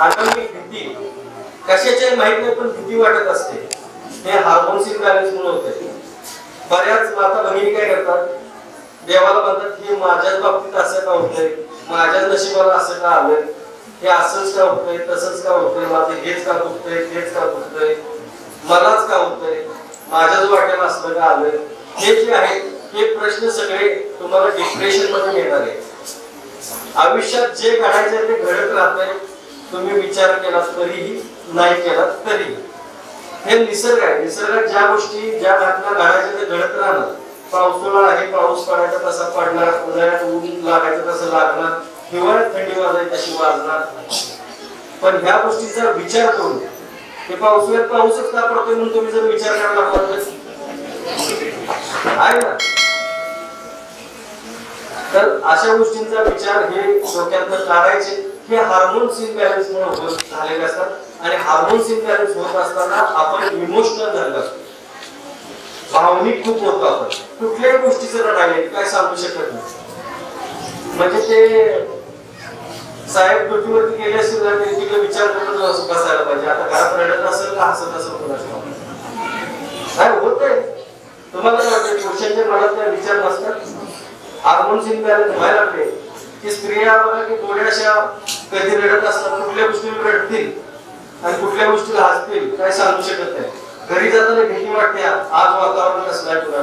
आगामी भीती कशाची माहित नाही पण भीती वाटत असते, हे हार्मोन्स इम्बॅलन्स मुळे होते. बऱ्याच माता भगिनी काय करतात, देवाला म्हणतात की माझ्याच बाबतीत असं का होतंय, माझ्याच नशिबाला असं का आलंय, हे असंच का होतंय, तसंच का होतंय, माझं हेच का दुखतंय, तेच का दुखतंय, मलाच का होतंय, माझ्याच वाट्याला असलं का आलंय. हे जे आहे हे प्रश्न सगळे तुम्हाला डिप्रेशन मध्ये नेणार आहे. आयुष्यात जे घडायचं ते घडत राहतंय, तुम्ही विचार केला तरीही नाही केला तरी. हे निसर्ग आहे, निसर्गात ज्या गोष्टी ज्या घटना घडायच्या ते घडत राहणार. पावसाळा आहे, पाऊस पडायचा तसा पडणार, उन्हाळ्यात ऊन लागायचं तसं लागणार, हिवाळ्यात थंडी वाजायची तशी वाजणार. पण ह्या गोष्टीचा विचार करून ते पावसाळ्यात पाऊसच का पडतोय म्हणून तुम्ही जर विचार करायला लागला आहे ना, तर अशा गोष्टींचा विचार हे डोक्यातनं काढायचे. हे हार्मोन्स इम्बॅलन्स मुळे झालेले असतात. आणि हार्मोन्स इम्बॅलन्स होत असताना आपण इमोशनल झालेलो असतो, भावनिक खूप होतो. आपण कुठल्याही गोष्टीचं रडायला काय सांगू शकत नाही. म्हणजे ते साहेब ड्युटीवरती गेले असेल ना, ते तिकडे विचार करत बसायला पाहिजे, आता घरात रडत असेल का हसत असेल कोणाचं काय होतंय. तुम्हाला काय वाटतं, पुरुषांच्या मनात त्या विचार नसतात. हार्मोन्स इम्बॅलन्स व्हायला लागले की स्त्रिया बघा की थोड्याशा कधी रडत असतात, कुठल्या गोष्टीला रडतील आणि कुठल्या गोष्टीला हसतील काय सांगू शकत नाही. घरी जाताना भीती वाटते, आज वातावरण कसं आहे तुला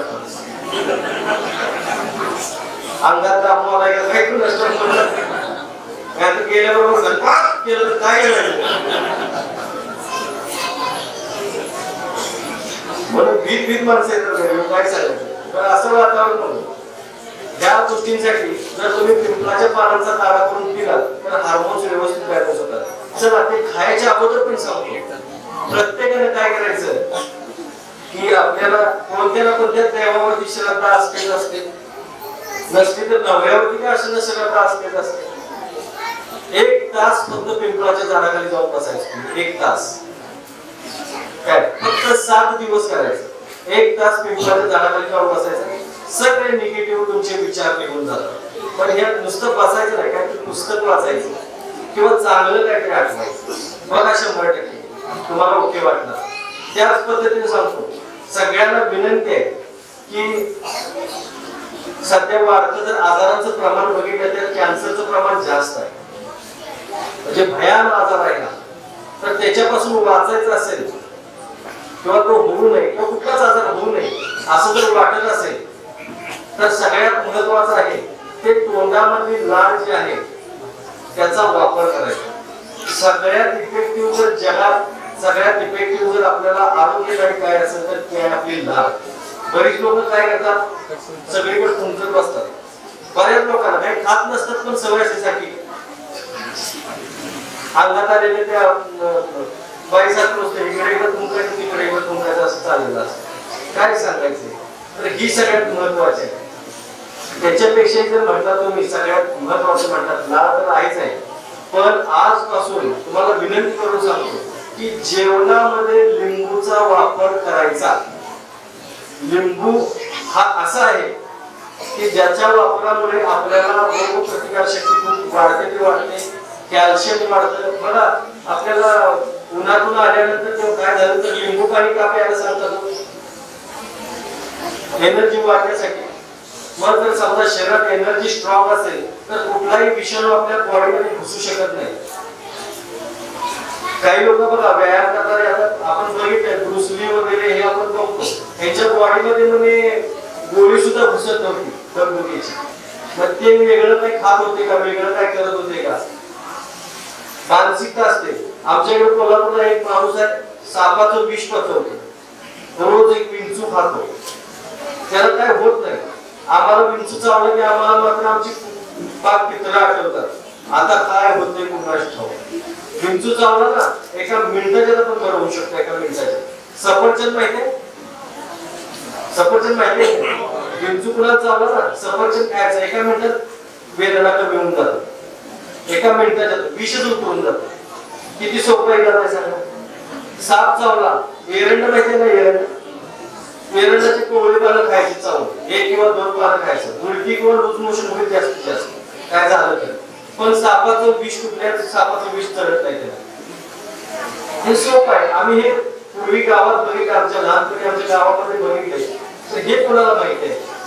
अंगात दाखवायला काही गेल्याबरोबर केलं काय म्हणून भीत भीत माणसं येतात काय सांगायचं. तर असं वातावरण नव्हतं. त्या गोष्टींसाठी जर तुम्ही पिंपळाच्या पानांचा काढा करून पिला तर हार्मोन्स व्यवस्थित बॅलन्स होतात. चला ते खायच्या अगोदर पण सांगतो, प्रत्येकाने काय करायचं की आपल्याला कोणत्या ना कोणत्या देवावरती श्रद्धा असतेच असते, नसते तर नवऱ्यावरती काय असं श्रद्धा असतेच असते. 1 तास फक्त पिंपळाच्या झाडाखाली जाऊन बसायचं, 1 तास काय फक्त 7 दिवस करायचं. 1 तास पिंपळाच्या झाडाखाली जाऊन बसायचं, सगळे निगेटिव्ह तुमचे विचार निघून जातात. पण हे नुसतं बसायचं नाही, काहीतरी पुस्तक वाचायचं किंवा चांगलं काहीतरी आठवायचं, बघा 100% तुम्हाला ओके वाटणार. त्याच पद्धतीने सांगतो, सगळ्यांना विनंती आहे की सध्या वाढतं जर आजारांचं प्रमाण बघितलं तर कॅन्सरचं प्रमाण जास्त आहे, म्हणजे भयानक आजार आहे ना. तर त्याच्यापासून वाचायचं असेल किंवा तो होऊ नये किंवा कुठलाच आजार होऊ नये असं जर वाटत असेल तर सगळ्यात महत्वाचं आहे ते तोंडामधली लाळ जी आहे त्याचा वापर करायचा. सगळ्यात इफेक्टिव्ह जर जगात सगळ्यात इफेक्टिव्ह जर आपल्याला आरोग्यासाठी काय असेल तर ते आपली लाळ. बरीच लोक काय करतात, सगळीकडे थुंकत बसतात. बऱ्याच लोकांना काही खात नसतात पण सवय असायसाठी अंगात आलेले त्या बाईसारखं असतं, इकडे इकडे थुंकायचं तिकडे इकडे थुंकायचं असं चाललेलं असतं. काय सांगायचं, तर ही सगळ्यात महत्वाची आहे. त्याच्यापेक्षा जर म्हटलं तुम्ही सगळ्यात महत्वाचं म्हणतात लाळ तर आहेच आहे, पण आजपासून तुम्हाला विनंती करून सांगतो की जेवणामध्ये लिंबूचा वापर करायचा. लिंबू हा असा आहे की ज्याच्या वापरामुळे आपल्याला रोगप्रतिकारशक्ती खूप वाढते, ती वाढते, कॅल्शियम वाढतं. बघा आपल्याला उन्हातून आल्यानंतर तेव्हा काय झालं तर लिंबू पाणी का प्यायला सांगतात, एनर्जी वाढण्यासाठी. मग जर समजा शरीरात एनर्जी स्ट्रॉंग असेल तर कुठलाही विषाणू आपल्या बॉडीमध्ये घुसू शकत नाही. काही लोक बघा व्यायाम करणारे आपण बघितलं ब्रूस ली वगैरे हे आपण बघतो, त्यांच्या बॉडीमध्ये म्हणजे गोळी सुद्धा घुसत नव्हती दगदगीची. मग ते वेगळं काही खात होते का, वेगळं काय करत होते का, मानसिकता असते. आमच्याकडे कोल्हापूरला एक माणूस आहे, सापाचं विष पचवतो, रोज एक विंचू खातो, त्याला काय होत नाही. आम्हाला विंचू चावलं की आम्हाला मात्र आमची पाक पितळं आठवतात. आता काय होतंय कुणास ठाऊक. विंचू चावला ना एका मिनिटाच्या पण बरं होऊ शकतं, एका मिनिटाच्या. सफरचंद माहितीये, सफरचंद माहितीये, विंचू कुणाला चावला ना सफरचंद खायचं, एका मिनिटात वेदना कमी होऊन जातात, एका मिनिटाच्या विषच उतरून जातं. किती सोपं आहे सांगा. साप चावला, एरंड माहितीये ना, एरंड, एरंडाचे कोवळे पानं खायची चावून, 1 किंवा 2 पानं खायचं, उलटी किंवा लूज मोशन होईल जास्तीत जास्त. काय झालं तर पण सापाचं विष कुठल्याच सापाचं विष चढत नाही त्याला. हे सोप आहे. आम्ही हे पूर्वी गावात बघितलं, आमच्या लहानपणी आमच्या गावामध्ये बघितले. तर हे कोणाला माहिती आहे?